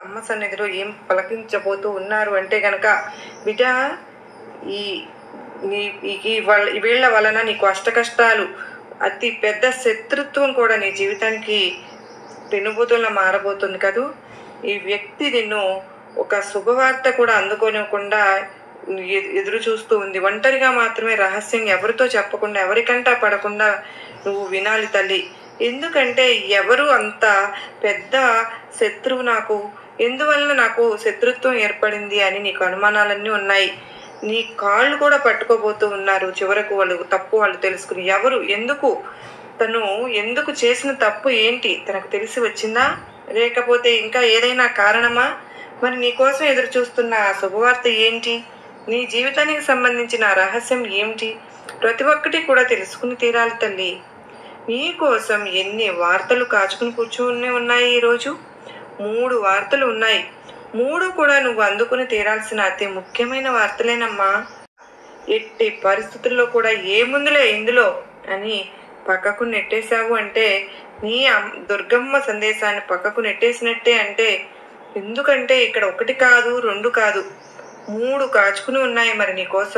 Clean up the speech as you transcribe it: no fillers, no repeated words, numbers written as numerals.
అమ్మ సన్నిధిలో ఏం పలకించబోతూ ఉన్నారు అంటే గనక, బిడ్డ, ఈ వీళ్ళ వలన నీకు అష్టకష్టాలు, అతి పెద్ద శత్రుత్వం కూడా నీ జీవితానికి పెనుబూతుల్లో మారబోతుంది కదూ. ఈ వ్యక్తి నిన్ను ఒక శుభవార్త కూడా అందుకోనివ్వకుండా ఎదురు చూస్తూ ఉంది. ఒంటరిగా మాత్రమే రహస్యం ఎవరితో చెప్పకుండా, ఎవరికంటా పడకుండా నువ్వు వినాలి తల్లి. ఎందుకంటే ఎవరు అంత పెద్ద శత్రువు, నాకు ఎందువలన నాకు శత్రుత్వం ఏర్పడింది అని నీకు అనుమానాలన్నీ ఉన్నాయి. నీ కాళ్ళు కూడా పట్టుకోబోతూ ఉన్నారు. చివరకు వాళ్ళు తెలుసుకుని ఎవరు, ఎందుకు, తను ఎందుకు చేసిన తప్పు ఏంటి తనకు తెలిసి వచ్చిందా, లేకపోతే ఇంకా ఏదైనా కారణమా? మరి నీకోసం ఎదురు చూస్తున్న ఆ శుభవార్త ఏంటి, నీ జీవితానికి సంబంధించిన రహస్యం ఏమిటి, ప్రతి ఒక్కటి కూడా తెలుసుకుని తీరాలి తల్లి. నీ కోసం ఎన్ని వార్తలు కాచుకుని కూర్చుని ఉన్నాయి. ఈరోజు 3 వార్తలు ఉన్నాయి. 3 కూడా నువ్వు అందుకుని తీరాల్సిన అతి ముఖ్యమైన వార్తలేనమ్మా. ఎట్టి పరిస్థితుల్లో కూడా ఏముందులే ఇందులో అని పక్కకు నెట్టేశావు అంటే, నీ దుర్గమ్మ సందేశాన్ని పక్కకు నెట్టేసినట్టే అంటే. ఎందుకంటే ఇక్కడ 1 కాదు 2 కాదు 3 కాచుకుని ఉన్నాయి మరి నీకోసం.